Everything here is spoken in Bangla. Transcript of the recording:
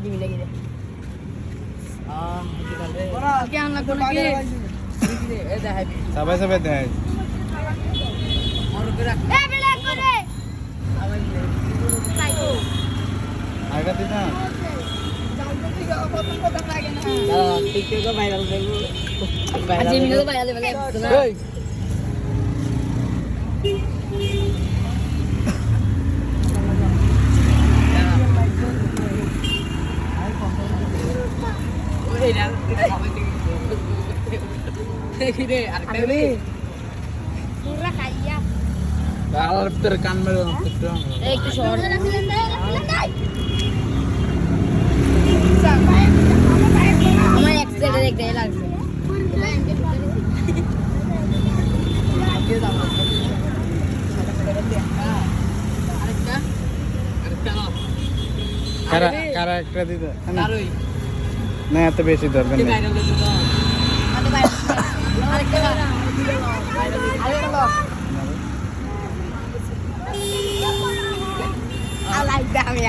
দিবি নাকি রে কেন লাগবে নাকি সবাই সবাই দেয় আগা দিন না টিকটকে ভাইরাল করব ভাইরাল মিলে ভাইরাল বলে এই ওই না রে আরেকটা রে পুরা খাইয়া আর তোর কান মেরে একটু একটু শর্ট আমার এক সাইডে দেখতে লাগছে কারা কারা একটা দিতে না এত বেশি দরকার নেই